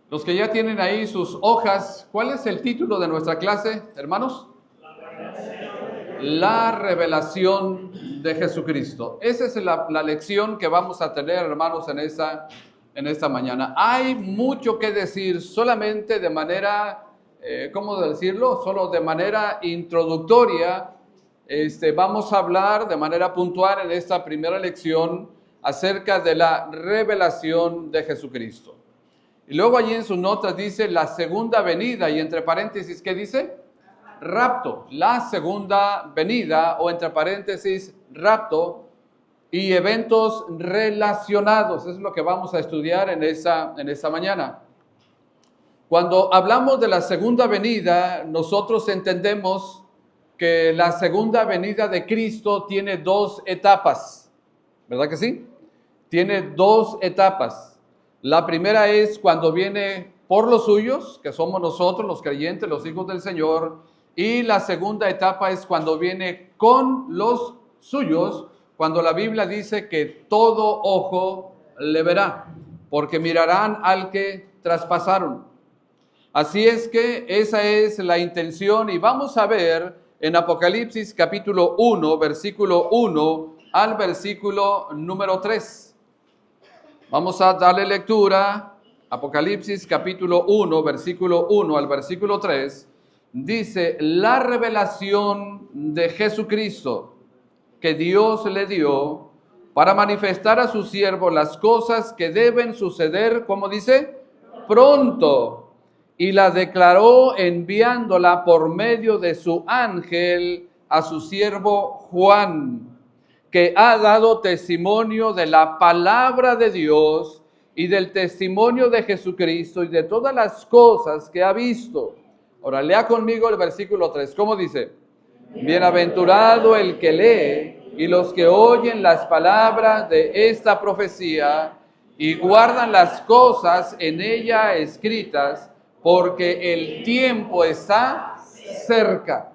Los que ya tienen ahí sus hojas, ¿cuál es el título de nuestra clase, hermanos? La revelación de Jesucristo. Esa es la lección que vamos a tener, hermanos, en esta mañana. Hay mucho que decir, solamente de manera, ¿cómo decirlo? Solo de manera introductoria. Vamos a hablar de manera puntual en esta primera lección acerca de la revelación de Jesucristo. Y luego allí en sus notas dice la segunda venida, y entre paréntesis, ¿qué dice? Rapto, la segunda venida, o entre paréntesis, rapto, y eventos relacionados. Eso es lo que vamos a estudiar en esta mañana. Cuando hablamos de la segunda venida, nosotros entendemos que la segunda venida de Cristo tiene dos etapas, ¿verdad que sí? Tiene dos etapas. La primera es cuando viene por los suyos, que somos nosotros, los creyentes, los hijos del Señor. Y la segunda etapa es cuando viene con los suyos, cuando la Biblia dice que todo ojo le verá, porque mirarán al que traspasaron. Así es que esa es la intención, y vamos a ver en Apocalipsis capítulo 1, versículo 1 al versículo número 3. Vamos a darle lectura. Apocalipsis capítulo 1, versículo 1 al versículo 3. Dice, la revelación de Jesucristo que Dios le dio para manifestar a su siervo las cosas que deben suceder, ¿cómo dice? Pronto. Y la declaró enviándola por medio de su ángel a su siervo Juan, que ha dado testimonio de la palabra de Dios y del testimonio de Jesucristo y de todas las cosas que ha visto. Ahora lea conmigo el versículo 3. ¿Cómo dice? Bienaventurado el que lee y los que oyen las palabras de esta profecía y guardan las cosas en ella escritas, porque el tiempo está cerca.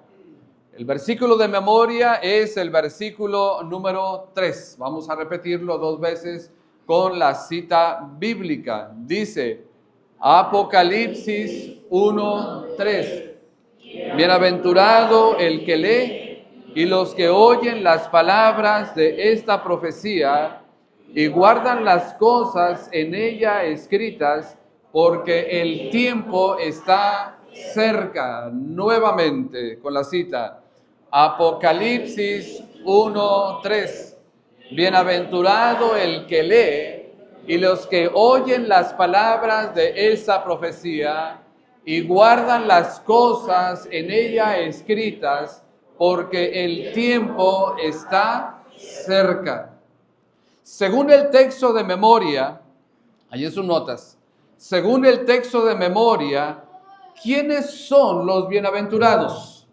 El versículo de memoria es el versículo número 3. Vamos a repetirlo dos veces con la cita bíblica. Dice, Apocalipsis 1:3. Bienaventurado el que lee y los que oyen las palabras de esta profecía y guardan las cosas en ella escritas, porque el tiempo está cerca. Nuevamente con la cita. Apocalipsis 1:3. Bienaventurado el que lee y los que oyen las palabras de esa profecía y guardan las cosas en ella escritas, porque el tiempo está cerca. Según el texto de memoria, ahí en sus notas, según el texto de memoria, ¿quiénes son los bienaventurados?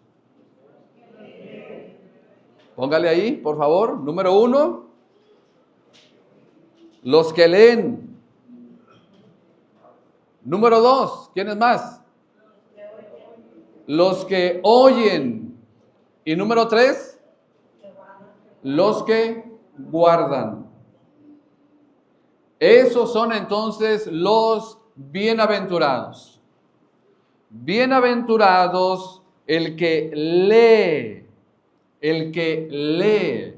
Póngale ahí, por favor. Número 1, los que leen. Número 2, ¿quiénes más? Los que oyen. Y número 3, los que guardan. Esos son entonces los bienaventurados. Bienaventurados el que lee. El que lee.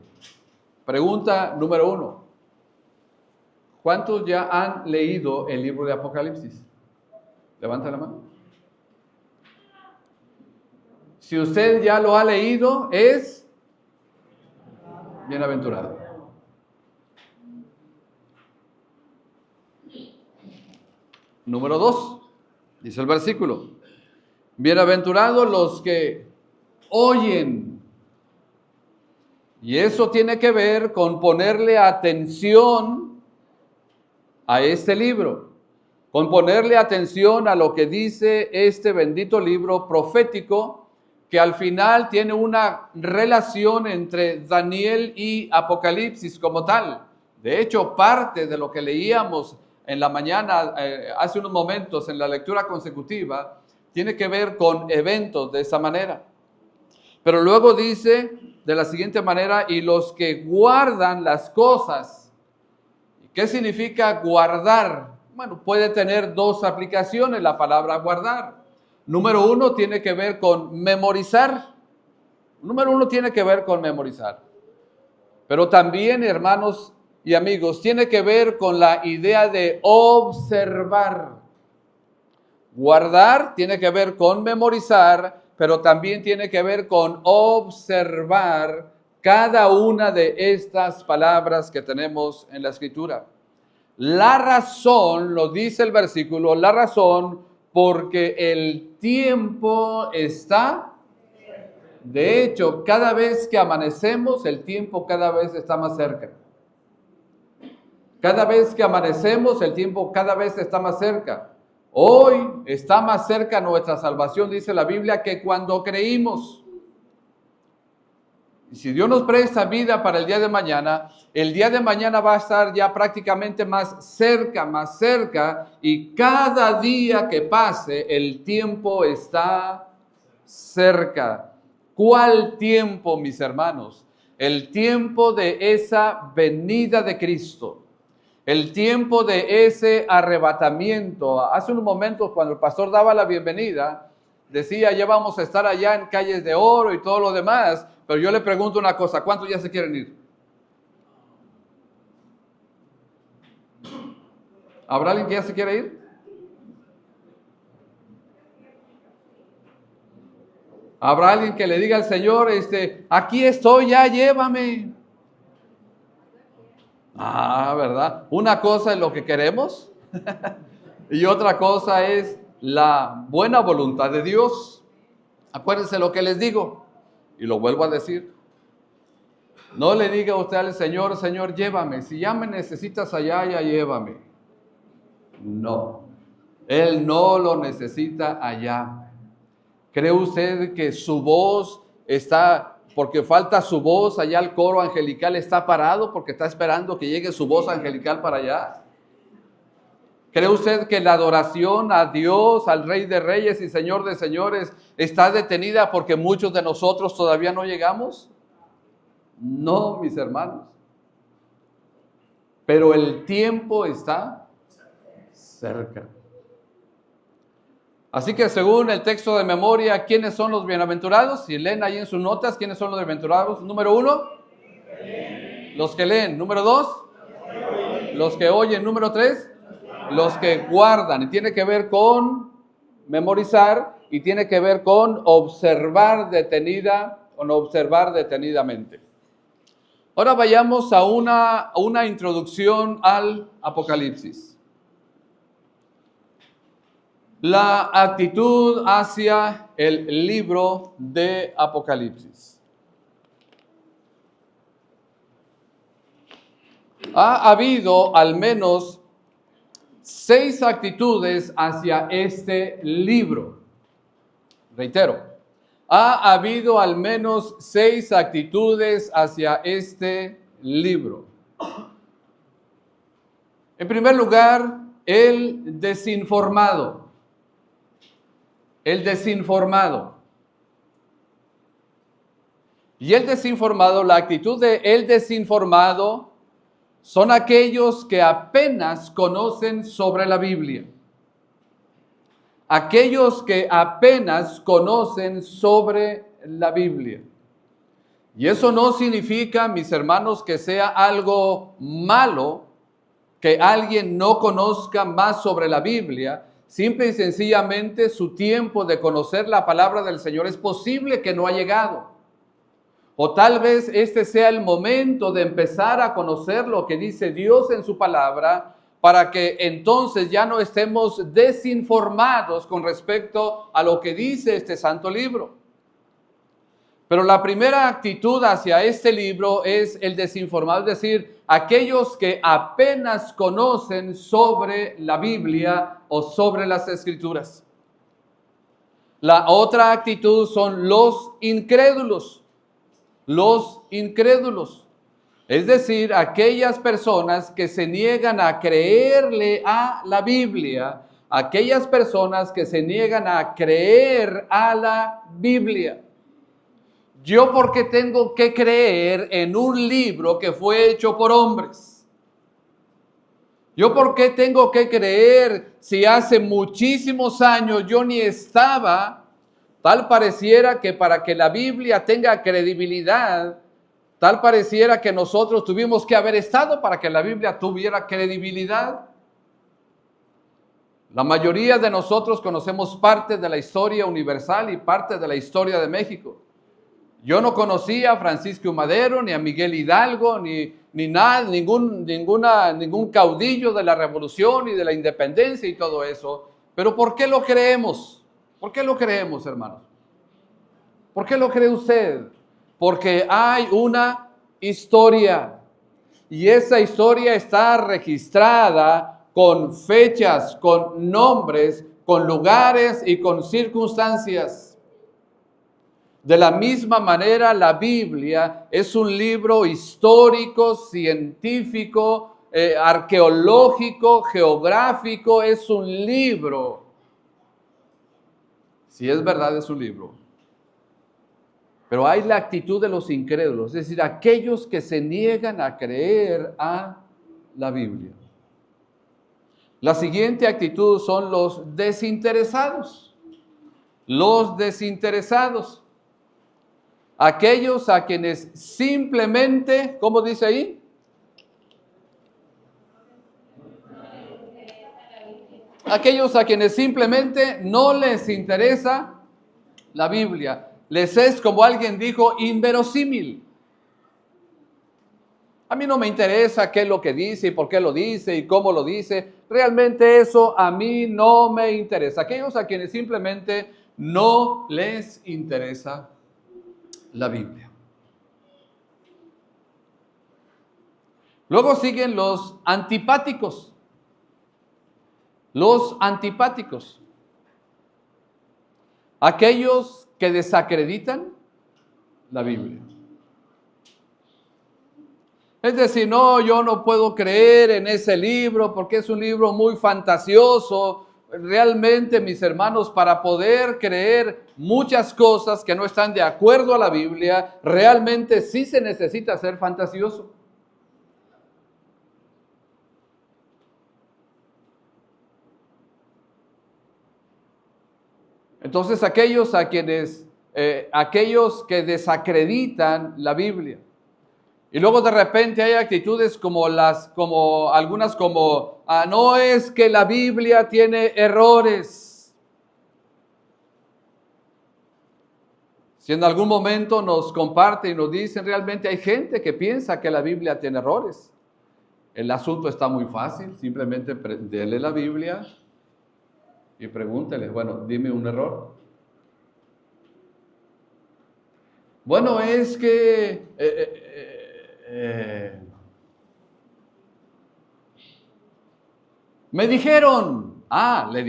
Pregunta número 1. ¿Cuántos ya han leído el libro de Apocalipsis? Levanta la mano. Si usted ya lo ha leído, es bienaventurado. Número 2, dice el versículo. Bienaventurados los que oyen. Y eso tiene que ver con ponerle atención a este libro, con ponerle atención a lo que dice este bendito libro profético, que al final tiene una relación entre Daniel y Apocalipsis como tal. De hecho, parte de lo que leíamos en la mañana, hace unos momentos, en la lectura consecutiva, tiene que ver con eventos de esa manera. Pero luego dice de la siguiente manera, y los que guardan las cosas. ¿Qué significa guardar? Bueno, puede tener dos aplicaciones la palabra guardar. Número uno tiene que ver con memorizar. Número uno tiene que ver con memorizar. Pero también, hermanos y amigos, tiene que ver con la idea de observar. Guardar tiene que ver con memorizar, pero también tiene que ver con observar cada una de estas palabras que tenemos en la Escritura. La razón, lo dice el versículo, la razón porque el tiempo está. De hecho, cada vez que amanecemos, el tiempo cada vez está más cerca. Cada vez que amanecemos, el tiempo cada vez está más cerca. Hoy está más cerca nuestra salvación, dice la Biblia, que cuando creímos. Y si Dios nos presta vida para el día de mañana va a estar ya prácticamente más cerca, y cada día que pase, el tiempo está cerca. ¿Cuál tiempo, mis hermanos? El tiempo de esa venida de Cristo. El tiempo de ese arrebatamiento. Hace unos momentos, cuando el pastor daba la bienvenida, decía, ya vamos a estar allá en calles de oro y todo lo demás. Pero yo le pregunto una cosa, ¿cuántos ya se quieren ir? ¿Habrá alguien que ya se quiere ir? ¿Habrá alguien que le diga al Señor, aquí estoy, ya llévame? ¿Verdad? Una cosa es lo que queremos y otra cosa es la buena voluntad de Dios. Acuérdense lo que les digo y lo vuelvo a decir. No le diga usted al Señor, Señor, llévame. Si ya me necesitas allá, ya llévame. No, Él no lo necesita allá. ¿Cree usted que su voz está, porque falta su voz allá, el coro angelical está parado porque está esperando que llegue su voz angelical para allá? ¿Cree usted que la adoración a Dios, al Rey de Reyes y Señor de Señores, está detenida porque muchos de nosotros todavía no llegamos? No, mis hermanos. Pero el tiempo está cerca. Así que según el texto de memoria, ¿quiénes son los bienaventurados? Si leen ahí en sus notas, ¿quiénes son los bienaventurados? Número 1, los que leen. Número 2, los que oyen. Número 3, los que guardan. Y tiene que ver con memorizar y tiene que ver con observar detenidamente. Ahora vayamos a una introducción al Apocalipsis. La actitud hacia el libro de Apocalipsis. Ha habido al menos 6 actitudes hacia este libro. Reitero, ha habido al menos 6 actitudes hacia este libro. En primer lugar, el desinformado. El desinformado. Y el desinformado, la actitud de el desinformado son aquellos que apenas conocen sobre la Biblia. Aquellos que apenas conocen sobre la Biblia. Y eso no significa, mis hermanos, que sea algo malo que alguien no conozca más sobre la Biblia. Simple y sencillamente su tiempo de conocer la palabra del Señor es posible que no ha llegado. O tal vez este sea el momento de empezar a conocer lo que dice Dios en su palabra, para que entonces ya no estemos desinformados con respecto a lo que dice este santo libro. Pero la primera actitud hacia este libro es el desinformado, es decir, aquellos que apenas conocen sobre la Biblia o sobre las Escrituras. La otra actitud son los incrédulos. Los incrédulos, es decir, aquellas personas que se niegan a creerle a la Biblia, aquellas personas que se niegan a creer a la Biblia. ¿Yo por qué tengo que creer en un libro que fue hecho por hombres? ¿Yo por qué tengo que creer si hace muchísimos años yo ni estaba? Tal pareciera que para que la Biblia tenga credibilidad, tal pareciera que nosotros tuvimos que haber estado para que la Biblia tuviera credibilidad. La mayoría de nosotros conocemos parte de la historia universal y parte de la historia de México. Yo no conocía a Francisco Madero, ni a Miguel Hidalgo, ni nada, ningún caudillo de la revolución y de la independencia y todo eso. Pero ¿por qué lo creemos? ¿Por qué lo creemos, hermanos? ¿Por qué lo cree usted? Porque hay una historia y esa historia está registrada con fechas, con nombres, con lugares y con circunstancias. De la misma manera, la Biblia es un libro histórico, científico, arqueológico, geográfico, es un libro. Si es verdad, es un libro. Pero hay la actitud de los incrédulos, es decir, aquellos que se niegan a creer a la Biblia. La siguiente actitud son los desinteresados. Los desinteresados. Aquellos a quienes simplemente, ¿cómo dice ahí? Aquellos a quienes simplemente no les interesa la Biblia. Les es, como alguien dijo, inverosímil. A mí no me interesa qué es lo que dice y por qué lo dice y cómo lo dice. Realmente eso a mí no me interesa. Aquellos a quienes simplemente no les interesa la Biblia. Luego siguen los antipáticos. Los antipáticos. Aquellos que desacreditan la Biblia. Es decir, no, yo no puedo creer en ese libro porque es un libro muy fantasioso. Realmente, mis hermanos, para poder creer muchas cosas que no están de acuerdo a la Biblia, realmente sí se necesita ser fantasioso. Entonces, aquellos que desacreditan la Biblia. Y luego de repente hay actitudes como algunas como, no es que la Biblia tiene errores. Si en algún momento nos comparte y nos dicen, realmente hay gente que piensa que la Biblia tiene errores. El asunto está muy fácil, simplemente dele la Biblia y pregúntele, bueno, dime un error. Bueno, es que me dijeron, le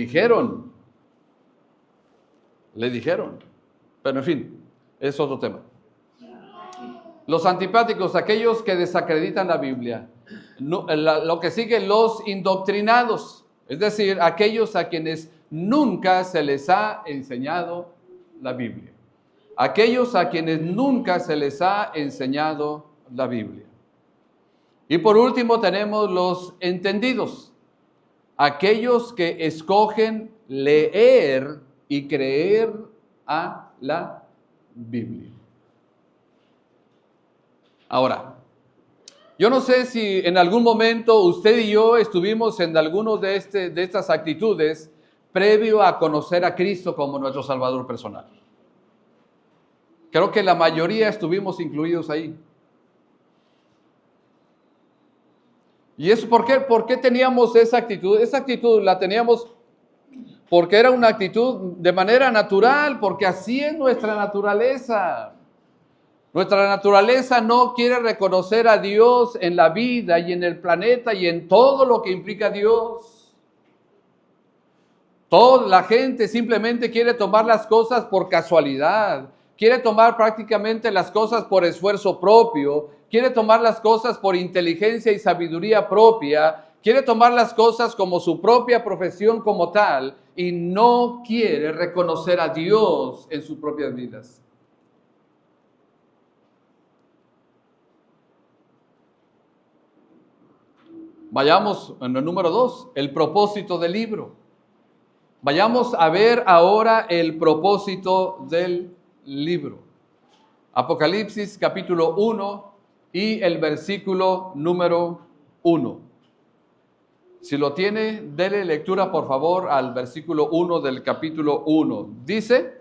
dijeron, pero en fin, es otro tema. Los antipáticos, aquellos que desacreditan la Biblia. Lo que sigue, los indoctrinados, es decir, aquellos a quienes nunca se les ha enseñado la Biblia. Aquellos a quienes nunca se les ha enseñado la Biblia. Y por último tenemos los entendidos, aquellos que escogen leer y creer a la Biblia. Ahora, yo no sé si en algún momento usted y yo estuvimos en alguno de estas actitudes previo a conocer a Cristo como nuestro Salvador personal. Creo que la mayoría estuvimos incluidos ahí. ¿Y eso por qué? ¿Por qué teníamos esa actitud? Esa actitud la teníamos porque era una actitud de manera natural, porque así es nuestra naturaleza. Nuestra naturaleza no quiere reconocer a Dios en la vida y en el planeta y en todo lo que implica Dios. Toda la gente simplemente quiere tomar las cosas por casualidad, quiere tomar prácticamente las cosas por esfuerzo propio, quiere tomar las cosas por inteligencia y sabiduría propia, quiere tomar las cosas como su propia profesión como tal y no quiere reconocer a Dios en sus propias vidas. Vayamos en el número 2, el propósito del libro. Vayamos a ver ahora el propósito del libro. Apocalipsis capítulo 1 y el versículo número 1. Si lo tiene, dele lectura por favor al versículo 1 del capítulo 1. Dice: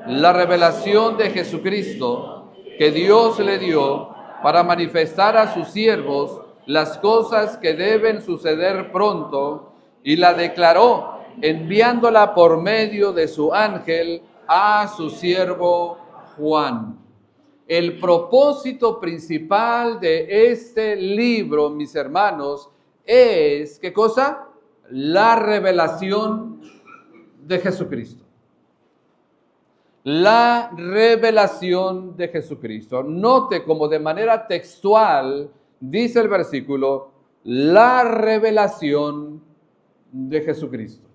la revelación de Jesucristo que Dios le dio para manifestar a sus siervos las cosas que deben suceder pronto, y la declaró enviándola por medio de su ángel a su siervo Juan. El propósito principal de este libro, mis hermanos, es, ¿qué cosa? La revelación de Jesucristo. La revelación de Jesucristo. Note como de manera textual dice el versículo, la revelación de Jesucristo.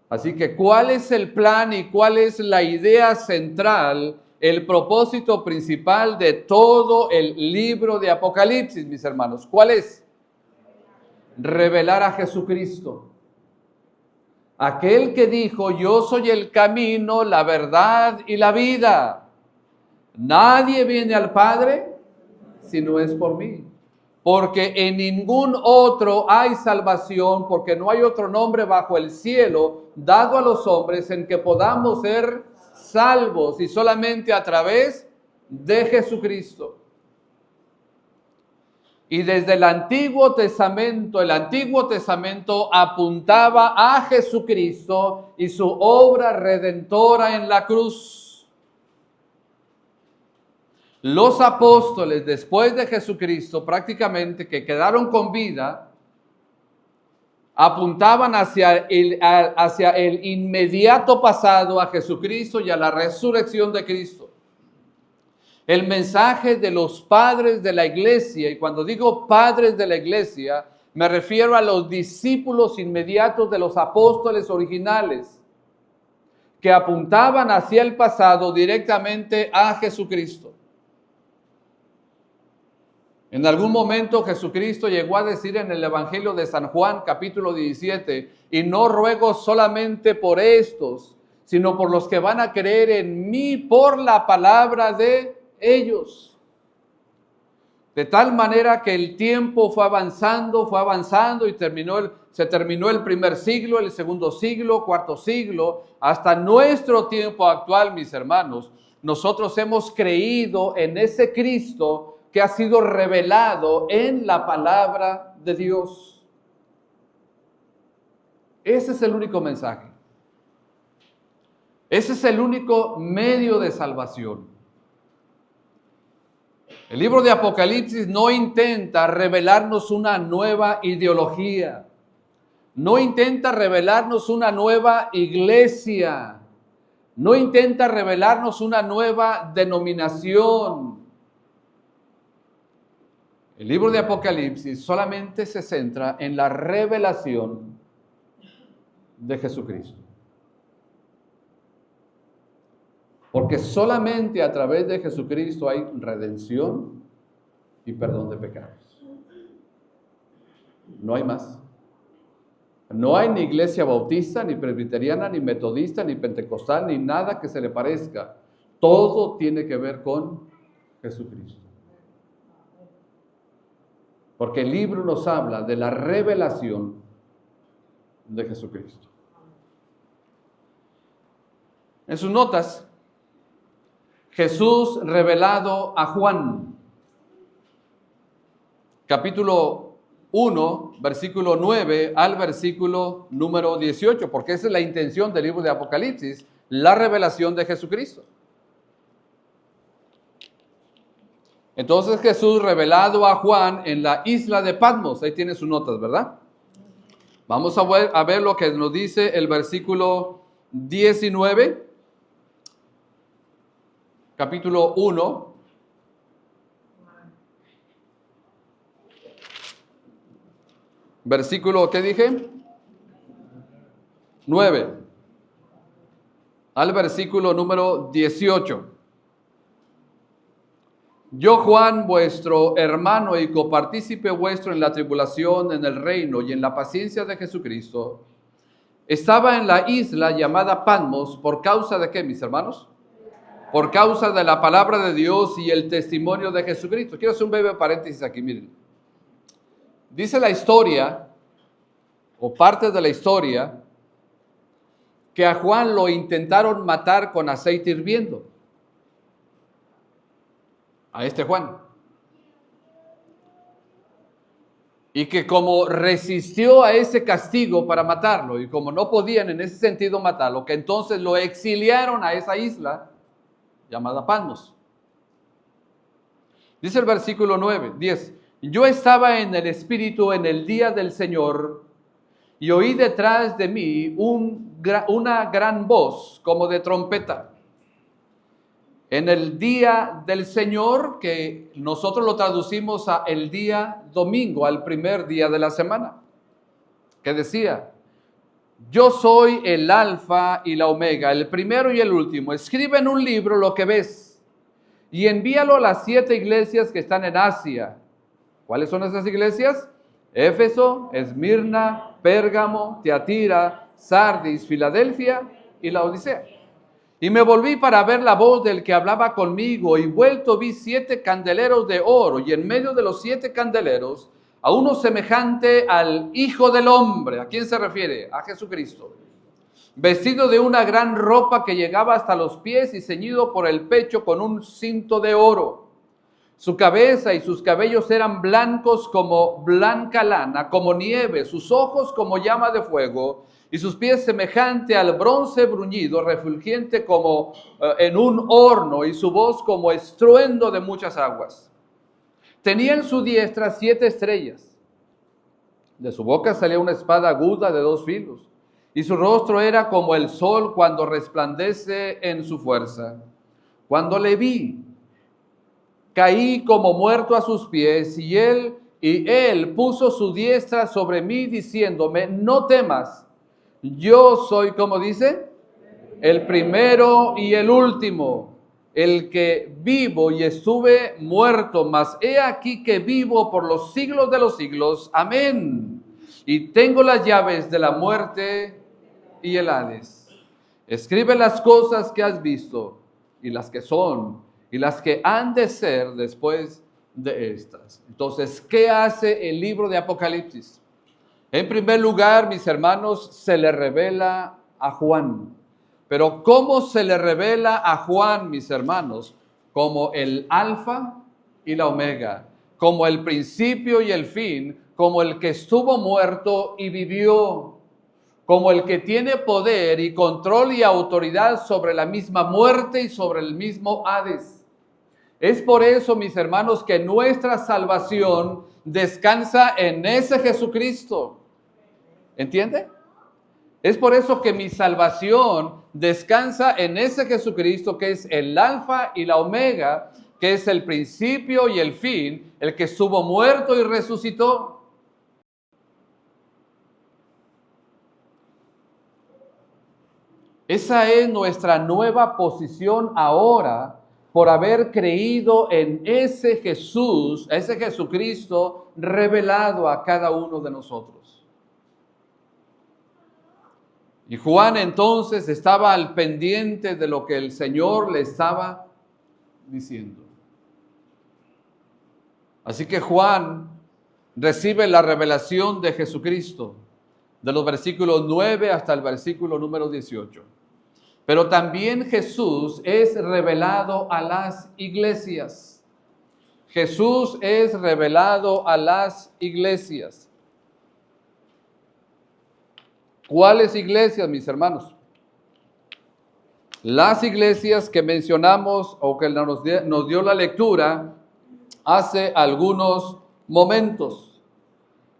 Así que, ¿cuál es el plan y cuál es la idea central, el propósito principal de todo el libro de Apocalipsis, mis hermanos? ¿Cuál es? Revelar a Jesucristo. Aquel que dijo, yo soy el camino, la verdad y la vida. Nadie viene al Padre si no es por mí. Porque en ningún otro hay salvación, porque no hay otro nombre bajo el cielo dado a los hombres en que podamos ser salvos, y solamente a través de Jesucristo. Y desde el Antiguo Testamento apuntaba a Jesucristo y su obra redentora en la cruz. Los apóstoles, después de Jesucristo, prácticamente que quedaron con vida, apuntaban hacia el inmediato pasado, a Jesucristo y a la resurrección de Cristo. El mensaje de los padres de la iglesia, y cuando digo padres de la iglesia, me refiero a los discípulos inmediatos de los apóstoles originales, que apuntaban hacia el pasado directamente a Jesucristo. En algún momento Jesucristo llegó a decir en el Evangelio de San Juan, capítulo 17, y no ruego solamente por estos, sino por los que van a creer en mí por la palabra de ellos. De tal manera que el tiempo fue avanzando y se terminó el primer siglo, el segundo siglo, cuarto siglo, hasta nuestro tiempo actual, mis hermanos. Nosotros hemos creído en ese Cristo que ha sido revelado en la palabra de Dios. Ese es el único mensaje. Ese es el único medio de salvación. El libro de Apocalipsis no intenta revelarnos una nueva ideología, no intenta revelarnos una nueva iglesia, no intenta revelarnos una nueva denominación. El libro de Apocalipsis solamente se centra en la revelación de Jesucristo. Porque solamente a través de Jesucristo hay redención y perdón de pecados. No hay más. No hay ni iglesia bautista, ni presbiteriana, ni metodista, ni pentecostal, ni nada que se le parezca. Todo tiene que ver con Jesucristo. Porque el libro nos habla de la revelación de Jesucristo. En sus notas, Jesús revelado a Juan, capítulo 1, versículo 9 al versículo número 18, porque esa es la intención del libro de Apocalipsis, la revelación de Jesucristo. Entonces Jesús revelado a Juan en la isla de Patmos, ahí tiene sus notas, ¿verdad? Vamos a ver lo que nos dice el versículo 19. Capítulo 1, versículo, ¿qué dije? 9, al versículo número 18. Yo, Juan, vuestro hermano y copartícipe vuestro en la tribulación, en el reino y en la paciencia de Jesucristo, estaba en la isla llamada Patmos, ¿por causa de qué, mis hermanos? Por causa de la palabra de Dios y el testimonio de Jesucristo. Quiero hacer un breve paréntesis aquí, miren. Dice la historia, o parte de la historia, que a Juan lo intentaron matar con aceite hirviendo. A este Juan. Y que como resistió a ese castigo para matarlo, y como no podían en ese sentido matarlo, que entonces lo exiliaron a esa isla llamada Patmos. Dice el versículo 10. Yo estaba en el Espíritu en el día del Señor, y oí detrás de mí una gran voz como de trompeta. En el día del Señor, que nosotros lo traducimos a el día domingo, al primer día de la semana, que decía: yo soy el alfa y la omega, el primero y el último. Escribe en un libro lo que ves y envíalo a las 7 iglesias que están en Asia. ¿Cuáles son esas iglesias? Éfeso, Esmirna, Pérgamo, Tiatira, Sardis, Filadelfia y la Odisea. Y me volví para ver la voz del que hablaba conmigo, y vuelto vi 7 candeleros de oro, y en medio de los 7 candeleros a uno semejante al Hijo del Hombre. ¿A quién se refiere? A Jesucristo. Vestido de una gran ropa que llegaba hasta los pies y ceñido por el pecho con un cinto de oro. Su cabeza y sus cabellos eran blancos como blanca lana, como nieve, sus ojos como llama de fuego, y sus pies semejante al bronce bruñido, refulgente como en un horno, y su voz como estruendo de muchas aguas. Tenía en su diestra 7 estrellas. De su boca salía una espada aguda de 2 filos, y su rostro era como el sol cuando resplandece en su fuerza. Cuando le vi, caí como muerto a sus pies, y él puso su diestra sobre mí, diciéndome: no temas. Yo soy, ¿cómo dice? El primero y el último, el que vivo y estuve muerto, mas he aquí que vivo por los siglos de los siglos. Amén. Y tengo las llaves de la muerte y el Hades. Escribe las cosas que has visto, y las que son, y las que han de ser después de estas. Entonces, ¿qué hace el libro de Apocalipsis? En primer lugar, mis hermanos, se le revela a Juan. Pero ¿cómo se le revela a Juan, mis hermanos? Como el alfa y la omega, como el principio y el fin, como el que estuvo muerto y vivió, como el que tiene poder y control y autoridad sobre la misma muerte y sobre el mismo Hades. Es por eso, mis hermanos, que nuestra salvación descansa en ese Jesucristo. ¿Entiende? Es por eso que mi salvación descansa en ese Jesucristo, que es el alfa y la omega, que es el principio y el fin, el que estuvo muerto y resucitó. Esa es nuestra nueva posición ahora, por haber creído en ese Jesús, ese Jesucristo revelado a cada uno de nosotros. Y Juan entonces estaba al pendiente de lo que el Señor le estaba diciendo. Así que Juan recibe la revelación de Jesucristo, de los versículos 9 hasta el versículo número 18. Pero también Jesús es revelado a las iglesias. Jesús es revelado a las iglesias. ¿Cuáles iglesias, mis hermanos? Las iglesias que mencionamos o que nos dio la lectura hace algunos momentos.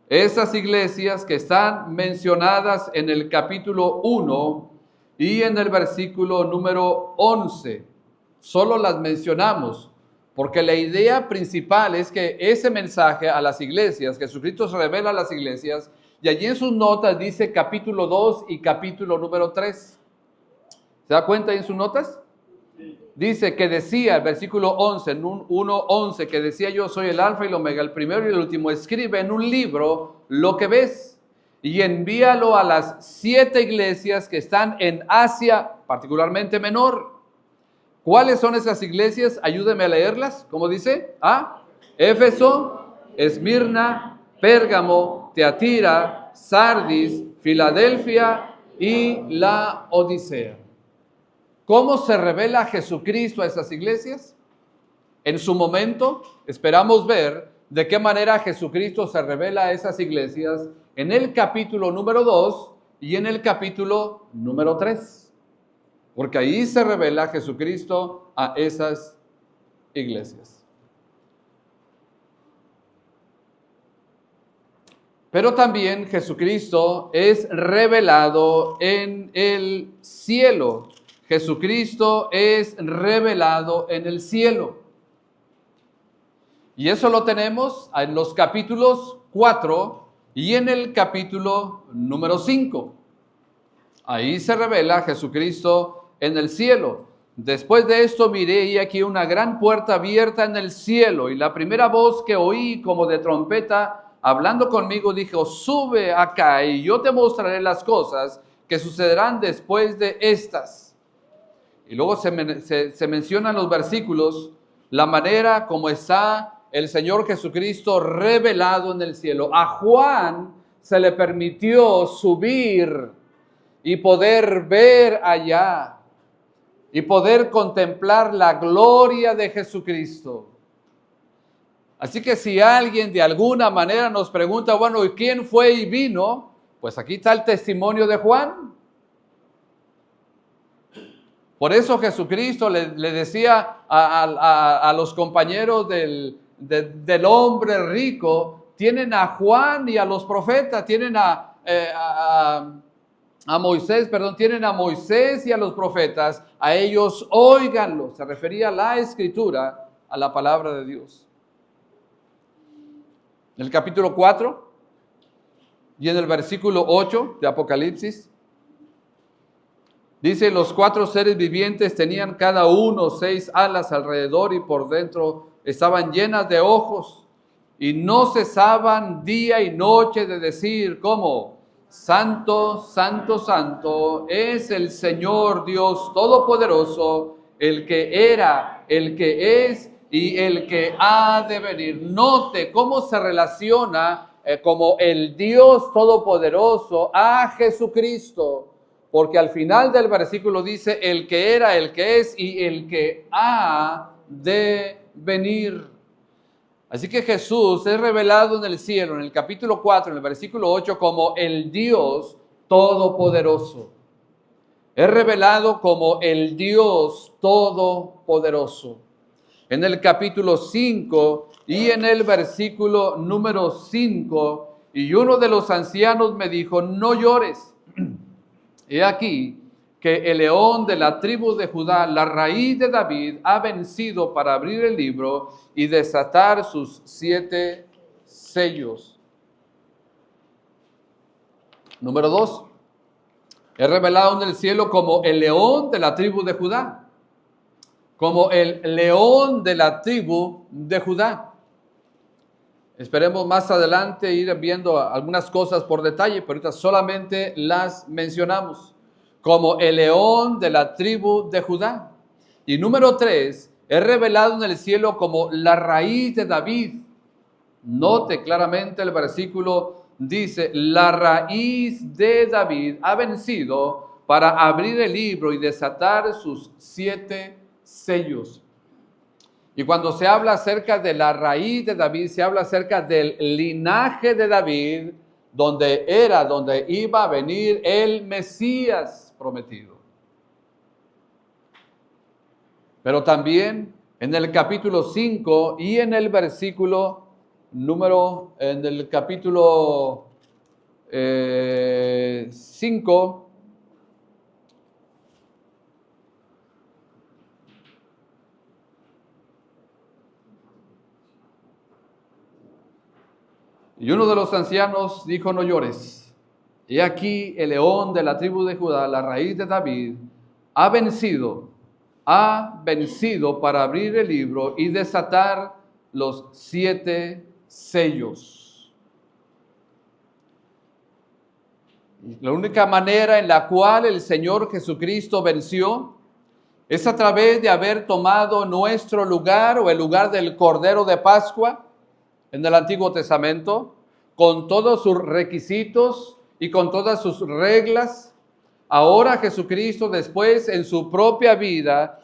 Esas iglesias que están mencionadas en el capítulo 1 y en el versículo número 11. Solo las mencionamos porque la idea principal es que ese mensaje a las iglesias, Jesucristo se revela a las iglesias, y allí en sus notas dice capítulo 2 y capítulo número 3. ¿Se da cuenta ahí en sus notas? dice que decía, el versículo 11, en 1:11, que decía: yo soy el alfa y el omega, el primero y el último. Escribe en un libro lo que ves y envíalo a las 7 iglesias que están en Asia, particularmente Menor. ¿Cuáles son esas iglesias? Ayúdeme a leerlas. ¿Cómo dice? Éfeso, Esmirna, Pérgamo, Teatira, Sardis, Filadelfia y la Odisea. ¿Cómo se revela Jesucristo a esas iglesias? En su momento, esperamos ver de qué manera Jesucristo se revela a esas iglesias en el capítulo número 2 y en el capítulo número 3. Porque ahí se revela Jesucristo a esas iglesias. Pero también Jesucristo es revelado en el cielo. Jesucristo es revelado en el cielo. Y eso lo tenemos en los capítulos 4 y en el capítulo número 5. Ahí se revela Jesucristo en el cielo. Después de esto miré y aquí una gran puerta abierta en el cielo, y la primera voz que oí como de trompeta hablando conmigo dijo: sube acá y yo te mostraré las cosas que sucederán después de estas. Y luego se mencionan los versículos la manera como está el Señor Jesucristo revelado en el cielo. A Juan se le permitió subir y poder ver allá y poder contemplar la gloria de Jesucristo. Así que si alguien de alguna manera nos pregunta: bueno, ¿y quién fue y vino? Pues aquí está el testimonio de Juan. Por eso Jesucristo le decía a los compañeros del hombre rico: tienen a Juan y a los profetas, tienen a Moisés, tienen a Moisés y a los profetas, a ellos óiganlo. Se refería a la Escritura, a la palabra de Dios. En el capítulo 4 y en el versículo 8 de Apocalipsis, dice: los 4 seres vivientes tenían cada uno 6 alas alrededor y por dentro estaban llenas de ojos, y no cesaban día y noche de decir: ¿cómo? Santo, santo, santo es el Señor Dios Todopoderoso, el que era, el que es y el que ha de venir. Note cómo se relaciona como el Dios Todopoderoso a Jesucristo, porque al final del versículo dice: el que era, el que es y el que ha de venir. Así que Jesús es revelado en el cielo, en el capítulo 4, en el versículo 8, como el Dios Todopoderoso. Es revelado como el Dios Todopoderoso. En el capítulo 5 y en el versículo número 5, y uno de los ancianos me dijo: no llores. He aquí que el león de la tribu de Judá, la raíz de David, ha vencido para abrir el libro y desatar sus 7 sellos. Número 2. Es revelado en el cielo como el león de la tribu de Judá. Como el león de la tribu de Judá. Esperemos más adelante ir viendo algunas cosas por detalle, pero ahorita solamente las mencionamos. Como el león de la tribu de Judá. Y número 3, es revelado en el cielo como la raíz de David. Note claramente el versículo, dice: la raíz de David ha vencido para abrir el libro y desatar sus 7 sellos. Y cuando se habla acerca de la raíz de David, se habla acerca del linaje de David, donde iba a venir el Mesías prometido. Pero también en el capítulo 5 y en el versículo en el capítulo 5, y uno de los ancianos dijo: no llores. He aquí el león de la tribu de Judá, la raíz de David, ha vencido ha vencido para abrir el libro y desatar los 7 sellos. La única manera en la cual el Señor Jesucristo venció es a través de haber tomado nuestro lugar o el lugar del Cordero de Pascua en el Antiguo Testamento, con todos sus requisitos y con todas sus reglas. Ahora Jesucristo, después en su propia vida,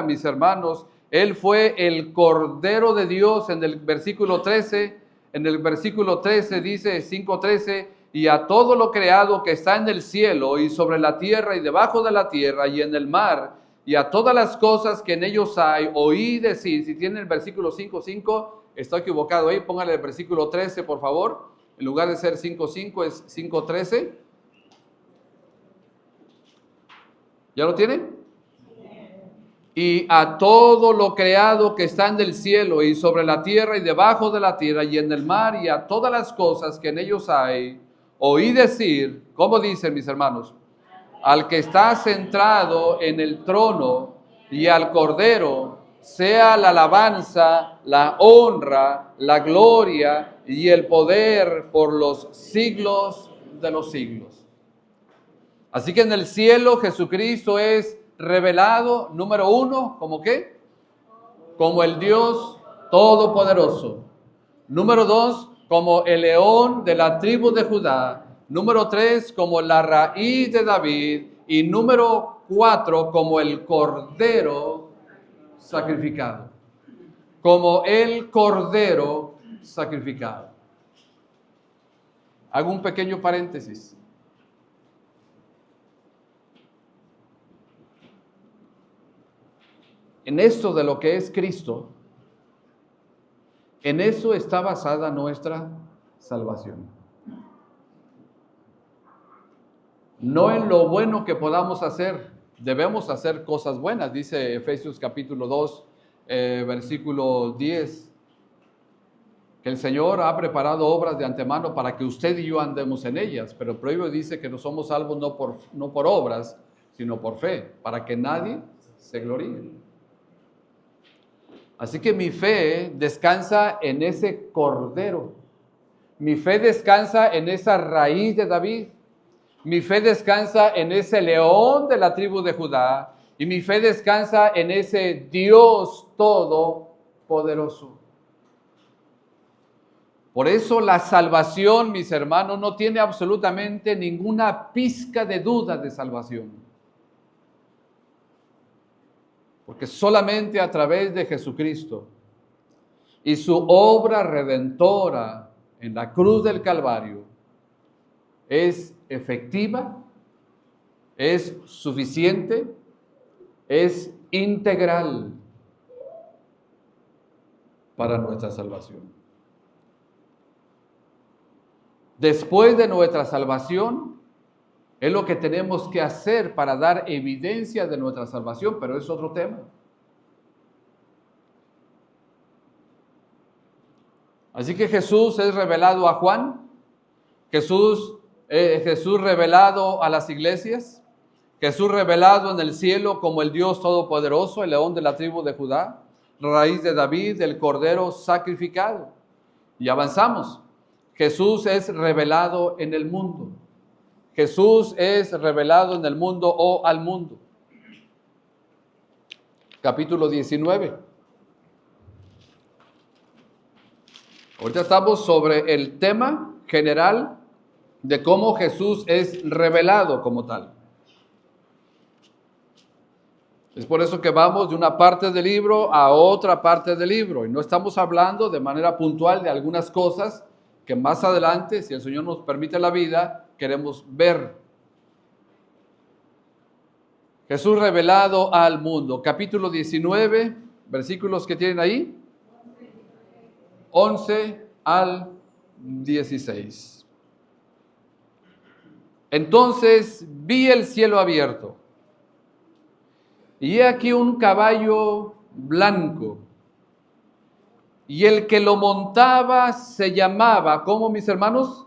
mis hermanos, Él fue el Cordero de Dios. En el versículo 13 dice, 5:13, y a todo lo creado que está en el cielo y sobre la tierra y debajo de la tierra y en el mar, y a todas las cosas que en ellos hay, oí decir. Si tienen el versículo 5:5, está equivocado ahí, póngale el versículo 13, por favor. En lugar de ser 5:5 es 5:13. ¿Ya lo tienen? Y a todo lo creado que está en el cielo y sobre la tierra y debajo de la tierra y en el mar, y a todas las cosas que en ellos hay, oí decir, ¿cómo dicen mis hermanos? Al que está centrado en el trono y al Cordero, sea la alabanza, la honra, la gloria y el poder por los siglos de los siglos. Así que en el cielo Jesucristo es revelado, número 1, ¿como qué? Como el Dios Todopoderoso. Número 2, como el león de la tribu de Judá. Número 3, como la raíz de David. Y número 4, como el Cordero sacrificado. Como el Cordero sacrificado. Hago un pequeño paréntesis. En esto de lo que es Cristo, en eso está basada nuestra salvación. No en lo bueno que podamos hacer. Debemos hacer cosas buenas, dice Efesios capítulo 2, versículo 10. Que el Señor ha preparado obras de antemano para que usted y yo andemos en ellas. Pero el proverbio dice que no somos salvos no por obras, sino por fe, para que nadie se gloríe. Así que mi fe descansa en ese Cordero. Mi fe descansa en esa raíz de David. Mi fe descansa en ese león de la tribu de Judá. Y mi fe descansa en ese Dios Todopoderoso. Por eso la salvación, mis hermanos, no tiene absolutamente ninguna pizca de duda de salvación. Porque solamente a través de Jesucristo y su obra redentora en la cruz del Calvario es efectiva, es suficiente, es integral para nuestra salvación. Después de nuestra salvación, es lo que tenemos que hacer para dar evidencia de nuestra salvación, pero es otro tema. Así que Jesús es revelado a Juan, Jesús revelado a las iglesias, Jesús revelado en el cielo como el Dios Todopoderoso, el león de la tribu de Judá, raíz de David, el Cordero sacrificado. Y avanzamos. Jesús es revelado en el mundo. Jesús es revelado en el mundo o al mundo. Capítulo 19. Ahorita estamos sobre el tema general de cómo Jesús es revelado como tal. Es por eso que vamos de una parte del libro a otra parte del libro. Y no estamos hablando de manera puntual de algunas cosas que más adelante, si el Señor nos permite la vida, queremos ver. Jesús revelado al mundo. Capítulo 19, versículos que tienen ahí. 11 al 16. Entonces vi el cielo abierto, y he aquí un caballo blanco, y el que lo montaba se llamaba, ¿cómo, mis hermanos?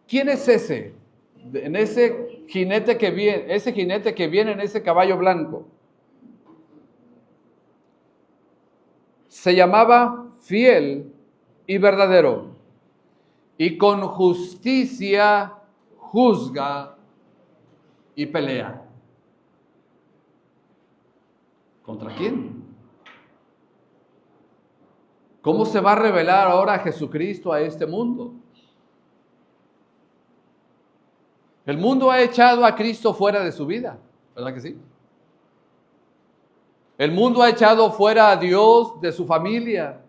¿Quién es ese? En ese jinete que viene en ese caballo blanco, se llamaba Fiel y Verdadero, y con justicia juzga y pelea. ¿Contra quién? ¿Cómo se va a revelar ahora Jesucristo a este mundo? El mundo ha echado a Cristo fuera de su vida, ¿verdad que sí? El mundo ha echado fuera a Dios de su familia.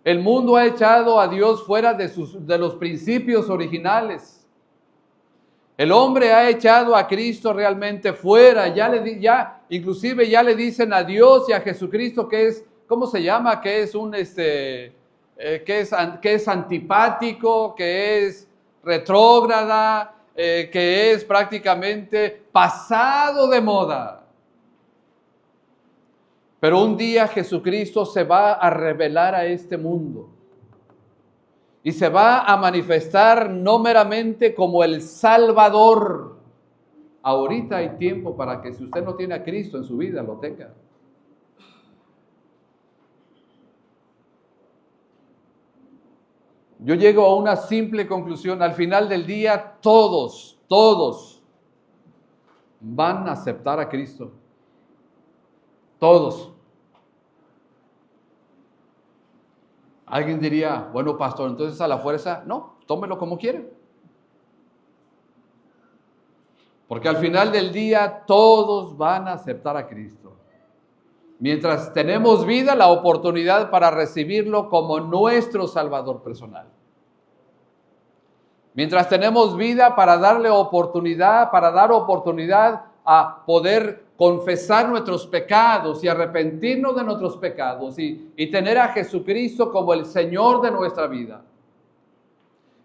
El mundo ha echado a Dios fuera de los principios originales. El hombre ha echado a Cristo realmente fuera. Inclusive ya le dicen a Dios y a Jesucristo que es, ¿cómo se llama? Que es que es antipático, que es retrógrada, que es prácticamente pasado de moda. Pero un día Jesucristo se va a revelar a este mundo y se va a manifestar no meramente como el Salvador. Ahorita hay tiempo para que si usted no tiene a Cristo en su vida, lo tenga. Yo llego a una simple conclusión. Al final del día, todos van a aceptar a Cristo. Todos. Alguien diría, bueno, pastor, entonces a la fuerza, no, tómelo como quiera. Porque al final del día todos van a aceptar a Cristo. Mientras tenemos vida, la oportunidad para recibirlo como nuestro Salvador personal. Mientras tenemos vida para dar oportunidad a poder confesar nuestros pecados y arrepentirnos de nuestros pecados y tener a Jesucristo como el Señor de nuestra vida.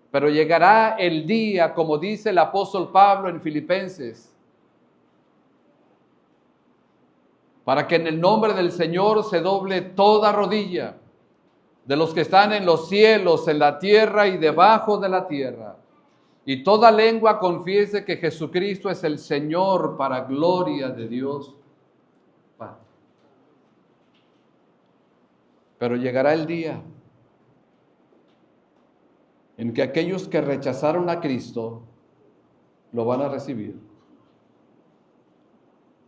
Pero llegará el día, como dice el apóstol Pablo en Filipenses, para que en el nombre del Señor se doble toda rodilla de los que están en los cielos, en la tierra y debajo de la tierra. Y toda lengua confiese que Jesucristo es el Señor para gloria de Dios Padre. Pero llegará el día en que aquellos que rechazaron a Cristo lo van a recibir.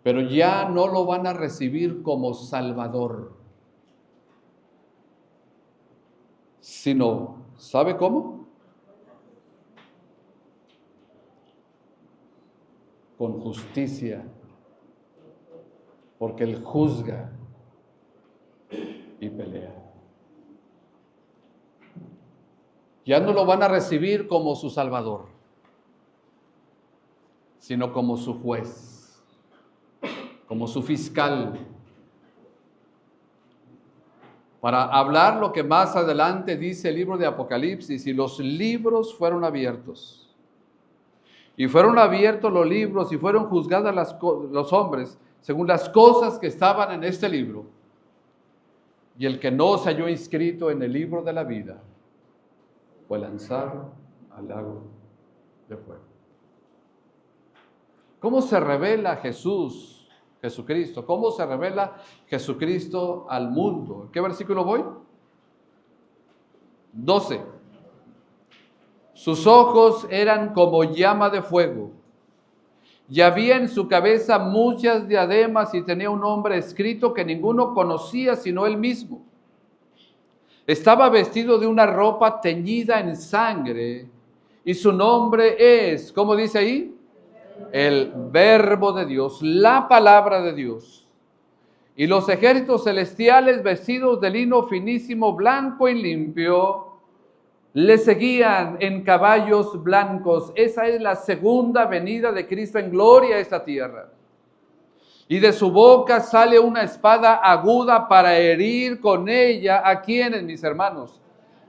Pero ya no lo van a recibir como Salvador, sino, ¿sabe cómo? Con justicia, porque Él juzga y pelea. Ya no lo van a recibir como su Salvador, sino como su juez, como su fiscal, para hablar lo que más adelante dice el libro de Apocalipsis, y los libros fueron abiertos. Y fueron abiertos los libros y fueron juzgados los hombres según las cosas que estaban en este libro. Y el que no se halló inscrito en el libro de la vida fue lanzado al lago de fuego. ¿Cómo se revela Jesucristo? ¿Cómo se revela Jesucristo al mundo? ¿En qué versículo voy? 12. Sus ojos eran como llama de fuego, y había en su cabeza muchas diademas, y tenía un nombre escrito que ninguno conocía sino él mismo. Estaba vestido de una ropa teñida en sangre, y su nombre es, ¿cómo dice ahí? El Verbo de Dios, la palabra de Dios. Y los ejércitos celestiales, vestidos de lino finísimo, blanco y limpio, le seguían en caballos blancos. Esa es la segunda venida de Cristo en gloria a esta tierra. Y de su boca sale una espada aguda para herir con ella, ¿a quiénes, mis hermanos?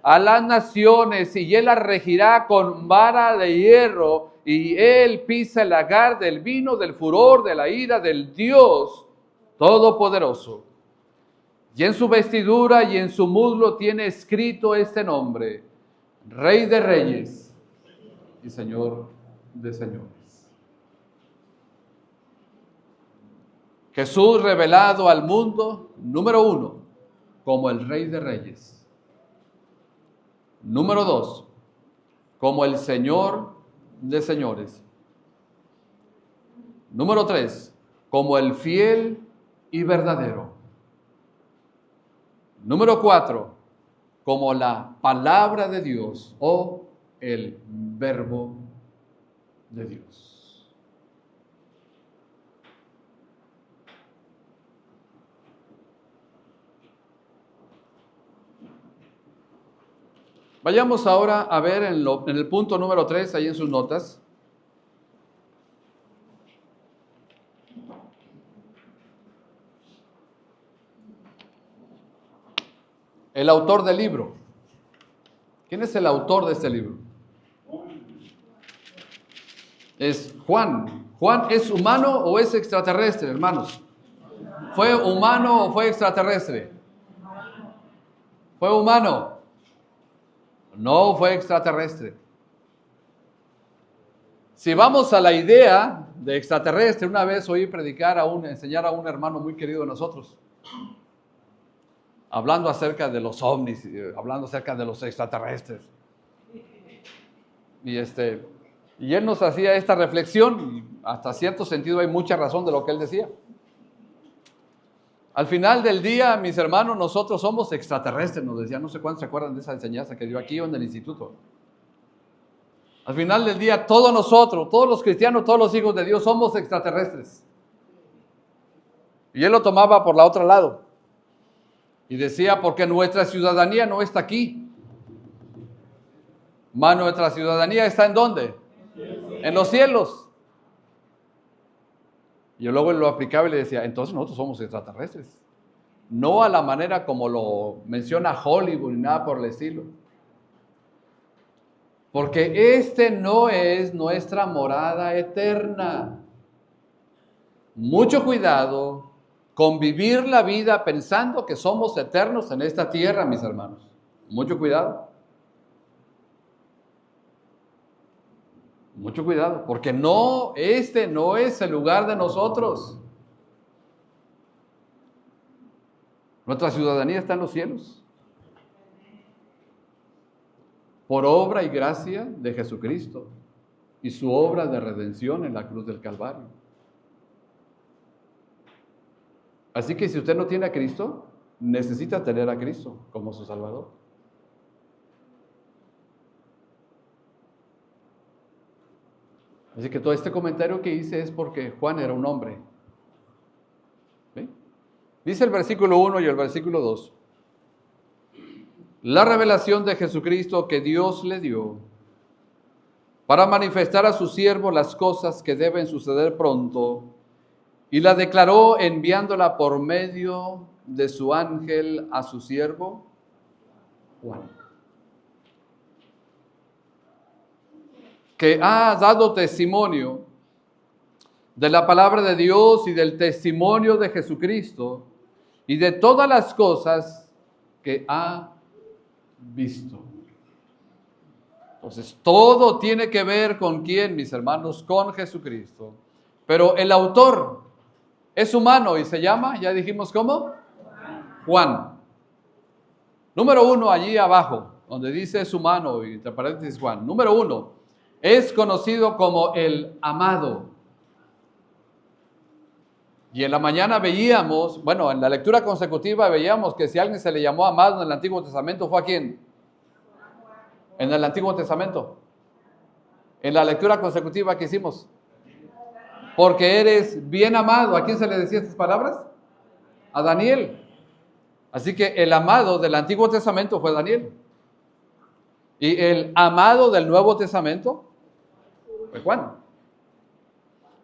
A las naciones, y él las regirá con vara de hierro, y él pisa el lagar del vino del furor de la ira del Dios Todopoderoso. Y en su vestidura y en su muslo tiene escrito este nombre: Rey de Reyes y Señor de Señores. Jesús revelado al mundo, número 1, como el Rey de Reyes. Número 2, como el Señor de Señores. Número 3, como el fiel y verdadero. Número 4, como la palabra de Dios o el verbo de Dios. Vayamos ahora a ver en el punto número 3, ahí en sus notas. El autor del libro. ¿Quién es el autor de este libro? Es Juan. ¿Juan es humano o es extraterrestre, hermanos? ¿Fue humano o fue extraterrestre? ¿Fue humano? No fue extraterrestre. Si vamos a la idea de extraterrestre, una vez oí enseñar a un hermano muy querido de nosotros, hablando acerca de los ovnis, hablando acerca de los extraterrestres. Y él nos hacía esta reflexión, y hasta cierto sentido hay mucha razón de lo que él decía. Al final del día, mis hermanos, nosotros somos extraterrestres, nos decía. No sé cuántos se acuerdan de esa enseñanza que dio aquí o en el instituto. Al final del día, todos nosotros, todos los cristianos, todos los hijos de Dios, somos extraterrestres. Y él lo tomaba por la otra lado. Y decía, porque nuestra ciudadanía no está aquí. Mas nuestra ciudadanía está ¿en dónde? En los cielos. Y yo luego lo aplicaba y le decía, entonces nosotros somos extraterrestres. No a la manera como lo menciona Hollywood ni nada por el estilo. Porque no es nuestra morada eterna. Mucho cuidado con vivir la vida pensando que somos eternos en esta tierra, mis hermanos. Mucho cuidado. Mucho cuidado, porque no es el lugar de nosotros. Nuestra ciudadanía está en los cielos. Por obra y gracia de Jesucristo y su obra de redención en la cruz del Calvario. Así que si usted no tiene a Cristo, necesita tener a Cristo como su Salvador. Así que todo este comentario que hice es porque Juan era un hombre. ¿Sí? Dice el versículo 1 y el versículo 2. La revelación de Jesucristo que Dios le dio para manifestar a su siervo las cosas que deben suceder pronto, y la declaró enviándola por medio de su ángel a su siervo Juan, que ha dado testimonio de la palabra de Dios y del testimonio de Jesucristo y de todas las cosas que ha visto. Entonces, todo tiene que ver con quién, mis hermanos, con Jesucristo. Pero el autor es humano y se llama, ya dijimos cómo, Juan. Número 1, allí abajo, donde dice es humano y entre paréntesis Juan. Número 1, es conocido como el amado. Y en la mañana veíamos, bueno, en la lectura consecutiva veíamos que si a alguien se le llamó amado en el Antiguo Testamento, ¿fue a quién? En el Antiguo Testamento. En la lectura consecutiva que hicimos. Porque eres bien amado. ¿A quién se le decía estas palabras? A Daniel. Así que el amado del Antiguo Testamento fue Daniel. Y el amado del Nuevo Testamento fue Juan.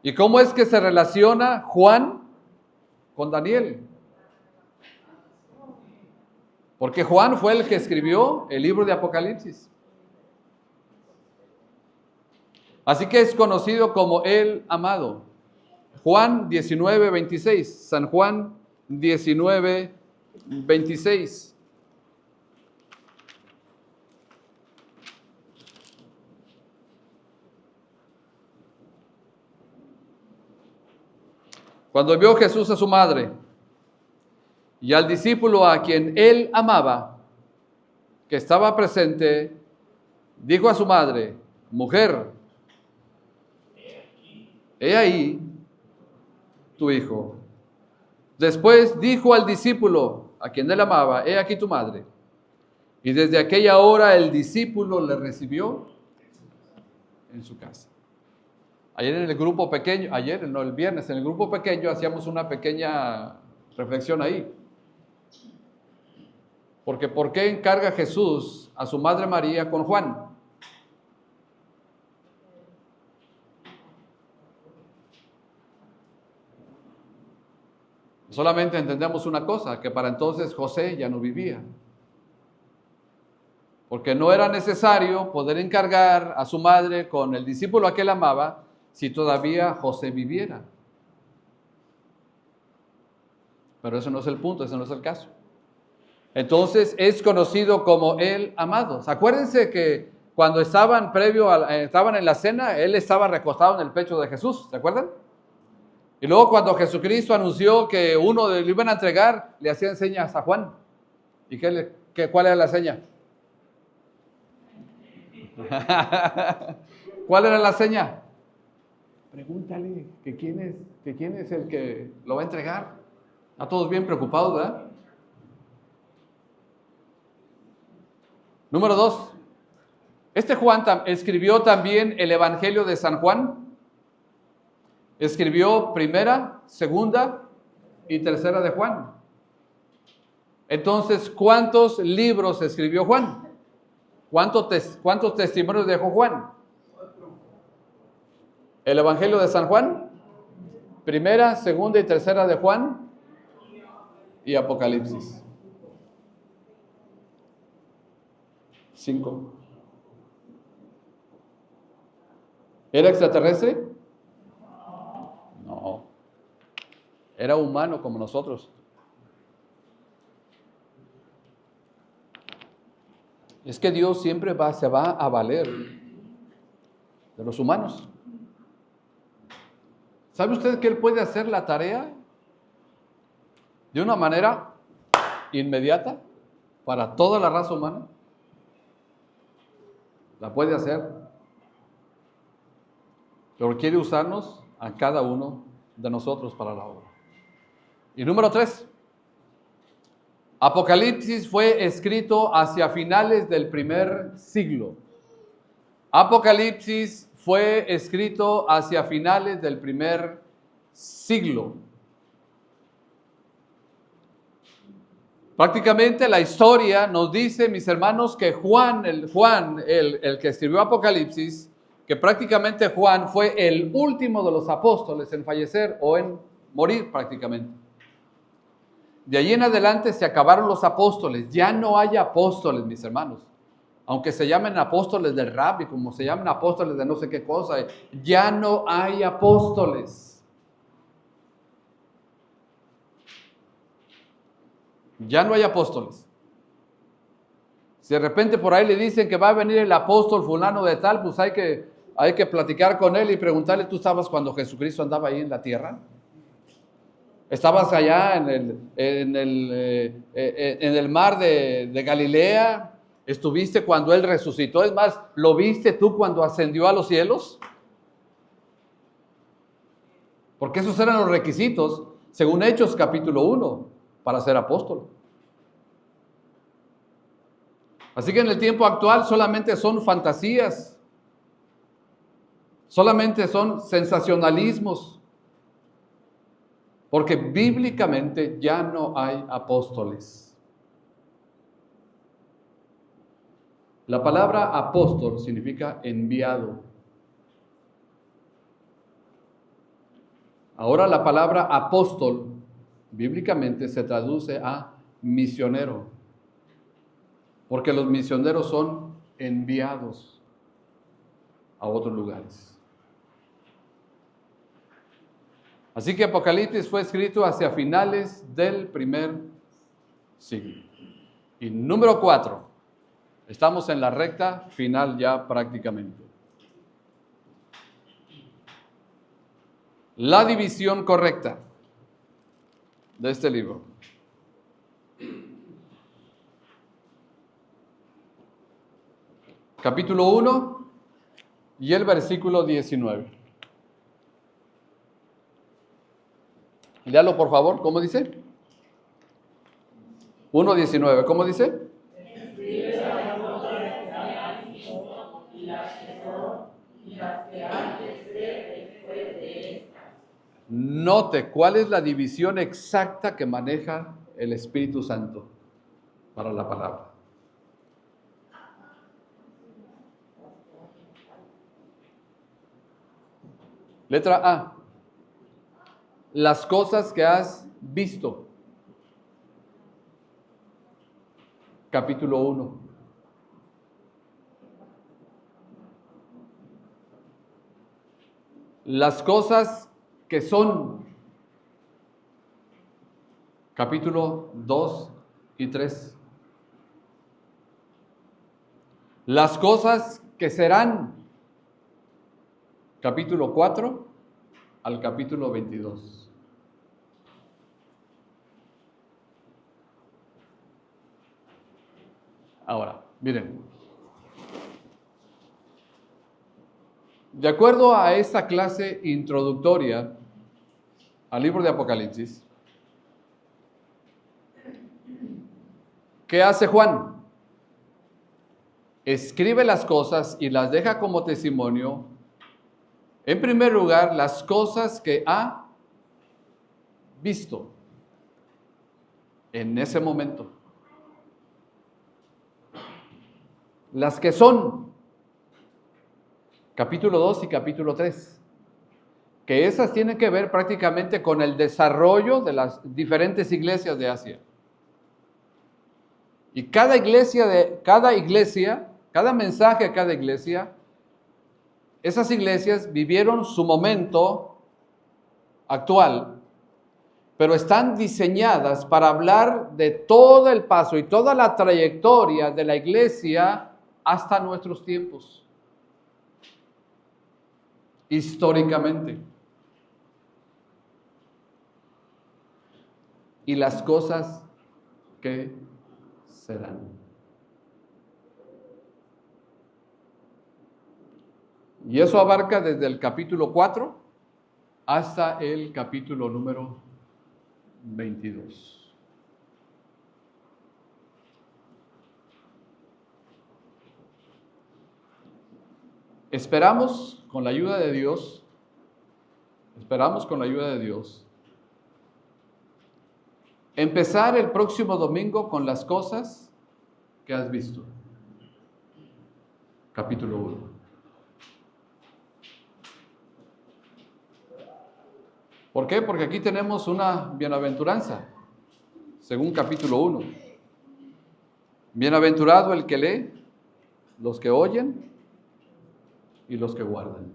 ¿Y cómo es que se relaciona Juan con Daniel? Porque Juan fue el que escribió el libro de Apocalipsis. Así que es conocido como el amado. Juan 19:26, San Juan 19:26. Cuando vio Jesús a su madre y al discípulo a quien él amaba, que estaba presente, dijo a su madre: mujer, he ahí tu hijo. Después dijo al discípulo a quien él amaba: he aquí tu madre. Y desde aquella hora el discípulo le recibió en su casa. Ayer en el grupo pequeño, el viernes en el grupo pequeño hacíamos una pequeña reflexión ahí. Porque ¿por qué encarga Jesús a su madre María con Juan? Solamente entendemos una cosa, que para entonces José ya no vivía. Porque no era necesario poder encargar a su madre con el discípulo a que él amaba si todavía José viviera. Pero ese no es el punto, ese no es el caso. Entonces es conocido como el amado. Acuérdense que cuando estaban estaban en la cena, él estaba recostado en el pecho de Jesús, ¿se acuerdan? Y luego cuando Jesucristo anunció que uno le iban a entregar, le hacían señas a Juan. ¿Y cuál era la seña? ¿Cuál era la seña? Pregúntale que quién es el que lo va a entregar. A todos bien preocupados, ¿verdad? Número 2. Este Juan escribió también el Evangelio de San Juan. Escribió primera, segunda y tercera de Juan. Entonces, ¿cuántos libros escribió Juan? ¿Cuántos testimonios dejó Juan? El Evangelio de San Juan, primera, segunda y tercera de Juan y Apocalipsis. 5. ¿Era extraterrestre? No. Era humano como nosotros. Es que Dios siempre se va a valer de los humanos. ¿Sabe usted que Él puede hacer la tarea de una manera inmediata para toda la raza humana? La puede hacer, pero quiere usarnos a cada uno de nosotros para la obra. Y número 3, Apocalipsis fue escrito hacia finales del primer siglo. Apocalipsis fue escrito hacia finales del primer siglo. Prácticamente la historia nos dice, mis hermanos, que Juan, el que escribió Apocalipsis, que prácticamente Juan fue el último de los apóstoles en fallecer o en morir prácticamente. De allí en adelante se acabaron los apóstoles. Ya no hay apóstoles, mis hermanos. Aunque se llamen apóstoles del rabbi, como se llamen apóstoles de no sé qué cosa, ya no hay apóstoles. Ya no hay apóstoles. Si de repente por ahí le dicen que va a venir el apóstol fulano de tal, pues hay que platicar con él y preguntarle: ¿tú estabas cuando Jesucristo andaba ahí en la tierra? ¿Estabas allá en el mar de Galilea? ¿Estuviste cuando Él resucitó? Es más, ¿lo viste tú cuando ascendió a los cielos? Porque esos eran los requisitos, según Hechos capítulo 1, para ser apóstol. Así que en el tiempo actual solamente son fantasías, solamente son sensacionalismos, porque bíblicamente ya no hay apóstoles. La palabra apóstol significa enviado. Ahora la palabra apóstol bíblicamente se traduce a misionero, porque los misioneros son enviados a otros lugares. Así que Apocalipsis fue escrito hacia finales del primer siglo. Y número 4, estamos en la recta final ya prácticamente. La división correcta. de este libro. Capítulo 1 y el versículo 19. Léalo por favor, ¿cómo dice? 1:19, ¿cómo dice? Note cuál es la división exacta que maneja el Espíritu Santo para la palabra. Letra A. Las cosas que has visto. Capítulo 1. Las cosas que son. Capítulo 2 y 3. Las cosas que serán. Capítulo 4 al capítulo 22. Ahora, miren. De acuerdo a esta clase introductoria al libro de Apocalipsis, ¿qué hace Juan? Escribe las cosas y las deja como testimonio. En primer lugar, las cosas que ha visto en ese momento. Las que son, capítulo 2 y capítulo 3, que esas tienen que ver prácticamente con el desarrollo de las diferentes iglesias de Asia. Y cada mensaje de cada iglesia, esas iglesias vivieron su momento actual, pero están diseñadas para hablar de todo el paso y toda la trayectoria de la iglesia hasta nuestros tiempos, históricamente. Y las cosas que serán. Y eso abarca desde el capítulo 4 hasta el capítulo número 22. Esperamos con la ayuda de Dios, empezar el próximo domingo con las cosas que has visto. Capítulo 1. ¿Por qué? Porque aquí tenemos una bienaventuranza, según capítulo 1. Bienaventurado el que lee, los que oyen y los que guardan.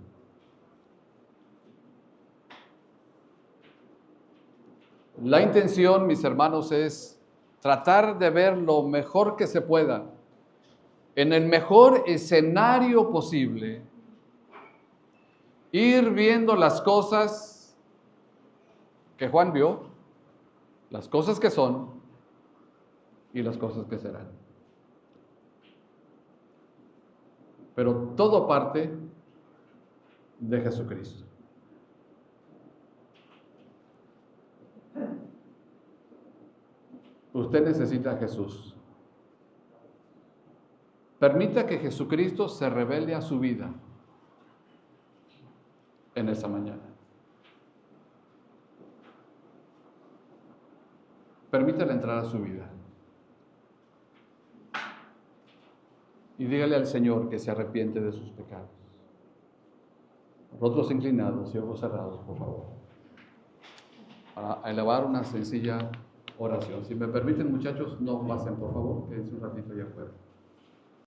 La intención, mis hermanos, es tratar de ver lo mejor que se pueda, en el mejor escenario posible, ir viendo las cosas que Juan vio, las cosas que son y las cosas que serán. Pero todo parte de Jesucristo. Usted necesita a Jesús. Permita que Jesucristo se revele a su vida en esta mañana. Permítale entrar a su vida. Y dígale al Señor que se arrepiente de sus pecados. Rostros inclinados y ojos cerrados, por favor. Para elevar una sencilla oración. Si me permiten, muchachos, no pasen, por favor, quédense un ratito allá afuera.